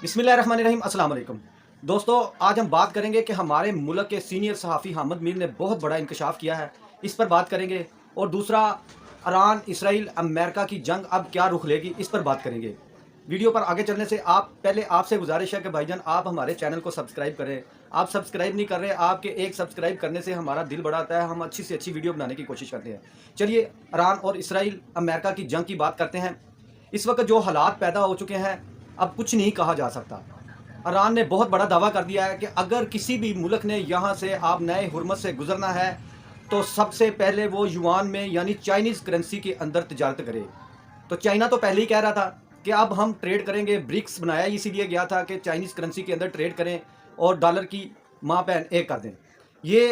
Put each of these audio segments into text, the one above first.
बिस्मिल्लाहिर्रहमानिर्रहीम। अस्सलाम वालेकुम दोस्तों, आज हम बात करेंगे कि हमारे मुल्क के सीनियर सहाफ़ी हामिद मीर ने बहुत बड़ा इंकशाफ किया है, इस पर बात करेंगे। और दूसरा, ईरान इसराइल अमेरिका की जंग अब क्या रुख लेगी, इस पर बात करेंगे। वीडियो पर आगे चलने से पहले आपसे गुजारिश है कि भाईजान आप हमारे चैनल को सब्सक्राइब करें। आप सब्सक्राइब नहीं कर रहे, आपके एक सब्सक्राइब करने से हमारा दिल बड़ा आता है, हम अच्छी से अच्छी वीडियो बनाने की कोशिश करते हैं। चलिए ईरान और इसराइल अमेरिका की जंग की बात करते हैं। इस वक्त जो हालात पैदा हो चुके हैं, अब कुछ नहीं कहा जा सकता। ईरान ने बहुत बड़ा दावा कर दिया है कि अगर किसी भी मुल्क ने यहाँ से आप नए हुर्मत से गुजरना है तो सबसे पहले वो युआन में यानी चाइनीज़ करेंसी के अंदर तजारत करे। तो चाइना तो पहले ही कह रहा था कि अब हम ट्रेड करेंगे, ब्रिक्स बनाया इसीलिए गया था कि चाइनीज़ करेंसी के अंदर ट्रेड करें और डॉलर की माँ बहन एक कर दें। ये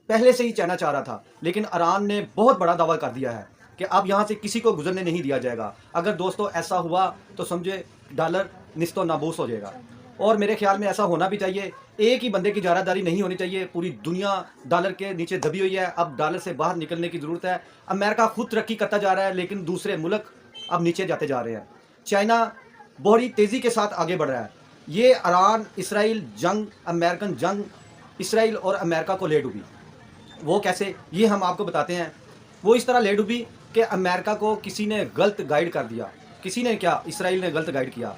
पहले से ही चाइना चाह रहा था, लेकिन ईरान ने बहुत बड़ा दावा कर दिया है कि अब यहाँ से किसी को गुजरने नहीं दिया जाएगा। अगर दोस्तों ऐसा हुआ तो समझे डॉलर निस्तो नाबूस हो जाएगा। और मेरे ख्याल में ऐसा होना भी चाहिए। एक ही बंदे की जारादारी नहीं होनी चाहिए। पूरी दुनिया डॉलर के नीचे दबी हुई है, अब डॉलर से बाहर निकलने की ज़रूरत है। अमेरिका खुद तरक्की करता जा रहा है, लेकिन दूसरे मुल्क अब नीचे जाते जा रहे हैं। चाइना बड़ी तेज़ी के साथ आगे बढ़ रहा है। ये ईरान इसराइल जंग, अमेरिकन जंग इसराइल और अमेरिका को ले डूबी। वो कैसे, ये हम आपको बताते हैं। वो इस तरह ले डूबी कि अमेरिका को किसी ने गलत गाइड कर दिया। किसी ने क्या, इसराइल ने गलत गाइड किया।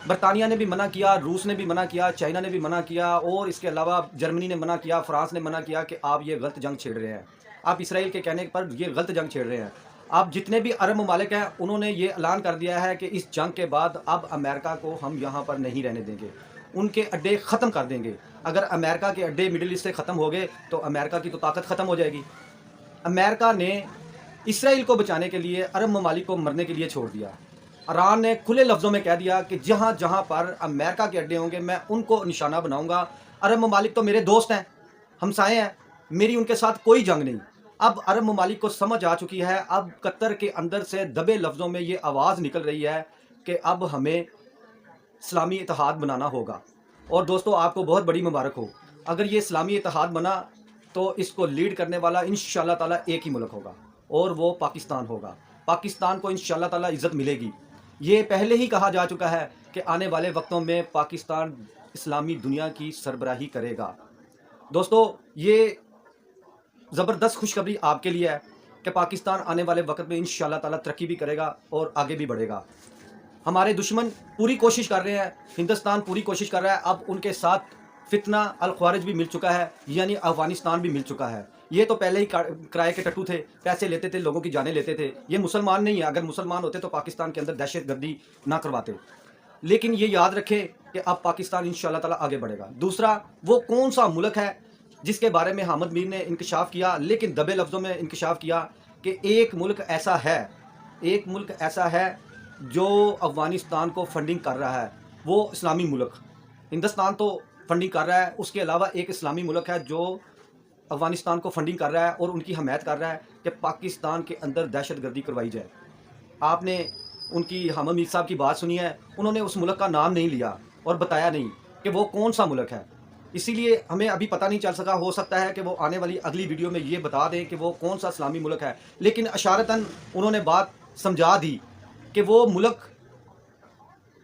बरतानिया ने भी मना किया, रूस ने भी मना किया, चाइना ने भी मना किया, और इसके अलावा जर्मनी ने मना किया, फ्रांस ने मना किया कि आप ये गलत जंग छेड़ रहे हैं। आप इसराइल के कहने पर ये गलत जंग छेड़ रहे हैं। आप जितने भी अरब ममालिक हैं उन्होंने ये ऐलान कर दिया है कि इस जंग के बाद अब अमेरिका को हम यहाँ पर नहीं रहने देंगे, उनके अड्डे ख़त्म कर देंगे। अगर अमेरिका के अड्डे मिडिल ईस्ट से ख़त्म हो गए तो अमेरिका की तो ताकत ख़त्म हो जाएगी। अमेरिका ने इसराइल को बचाने के लिए अरब ममालिक को मरने के लिए छोड़ दिया। ईरान ने खुले लफ्ज़ों में कह दिया कि जहाँ जहाँ पर अमेरिका के अड्डे होंगे मैं उनको निशाना बनाऊंगा। अरब ममालिक तो मेरे दोस्त हैं, हमसाए हैं, मेरी उनके साथ कोई जंग नहीं। अब अरब ममालिक को समझ आ चुकी है। अब कतर के अंदर से दबे लफ्ज़ों में ये आवाज़ निकल रही है कि अब हमें इस्लामी इत्तेहाद बनाना होगा। और दोस्तों, आपको बहुत बड़ी मुबारक हो, अगर ये इस्लामी इत्तेहाद बना तो इसको लीड करने वाला इंशाअल्लाह ताला एक ही मुल्क होगा और वो पाकिस्तान होगा। पाकिस्तान को इंशाअल्लाह ताला इज़्ज़त मिलेगी। ये पहले ही कहा जा चुका है कि आने वाले वक्तों में पाकिस्तान इस्लामी दुनिया की सरबराही करेगा। दोस्तों, ये ज़बरदस्त खुशखबरी आपके लिए है कि पाकिस्तान आने वाले वक्त में इंशाअल्लाह ताला तरक्की भी करेगा और आगे भी बढ़ेगा। हमारे दुश्मन पूरी कोशिश कर रहे हैं, हिंदुस्तान पूरी कोशिश कर रहा है। अब उनके साथ फितना अल ख्वारिज भी मिल चुका है, यानी अफ़गानिस्तान भी मिल चुका है। ये तो पहले ही किराए के टट्टू थे, पैसे लेते थे, लोगों की जानें लेते थे। ये मुसलमान नहीं है, अगर मुसलमान होते तो पाकिस्तान के अंदर दहशतगर्दी ना करवाते। लेकिन ये याद रखें कि अब पाकिस्तान इंशाअल्लाह ताला आगे बढ़ेगा। दूसरा, वो कौन सा मुल्क है जिसके बारे में हामिद मीर ने इंकशाफ किया, लेकिन दबे लफ्ज़ों में इंकशाफ किया कि एक मुल्क ऐसा है, एक मुल्क ऐसा है जो अफ़गानिस्तान को फंडिंग कर रहा है। वो इस्लामी मुल्क, हिंदुस्तान तो फंडिंग कर रहा है, उसके अलावा एक इस्लामी मुल्क है जो अफ़गानिस्तान को फंडिंग कर रहा है और उनकी हमायत कर रहा है कि पाकिस्तान के अंदर दहशतगर्दी करवाई जाए। आपने उनकी हामिद मीर साहब की बात सुनी है, उन्होंने उस मुल्क का नाम नहीं लिया और बताया नहीं कि वो कौन सा मुल्क है। इसीलिए हमें अभी पता नहीं चल सका। हो सकता है कि वो आने वाली अगली वीडियो में ये बता दें कि वो कौन सा इस्लामी मुल्क है, लेकिन अशारतन उन्होंने बात समझा दी कि वो मुल्क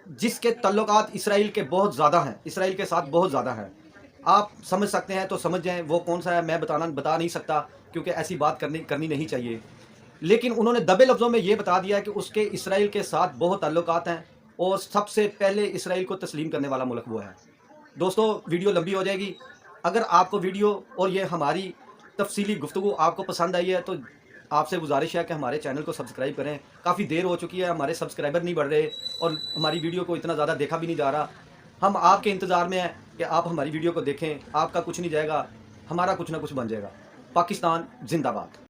जिसके तल्लुकात इसराइल के बहुत ज़्यादा हैं, इसराइल के साथ बहुत ज़्यादा हैं। आप समझ सकते हैं तो समझ जाएं वो कौन सा है। मैं बता नहीं सकता क्योंकि ऐसी बात करनी नहीं चाहिए। लेकिन उन्होंने दबे लफ्ज़ों में ये बता दिया कि उसके इसराइल के साथ बहुत ताल्लुकात हैं और सबसे पहले इसराइल को तस्लीम करने वाला मुल्क वो है। दोस्तों, वीडियो लंबी हो जाएगी। अगर आपको वीडियो और ये हमारी तफसीली गुफ्तगू आपको पसंद आई है तो आपसे गुजारिश है कि हमारे चैनल को सब्सक्राइब करें। काफ़ी देर हो चुकी है, हमारे सब्सक्राइबर नहीं बढ़ रहे और हमारी वीडियो को इतना ज़्यादा देखा भी नहीं जा रहा। हम आपके इंतज़ार में हैं कि आप हमारी वीडियो को देखें। आपका कुछ नहीं जाएगा, हमारा कुछ ना कुछ बन जाएगा। पाकिस्तान जिंदाबाद।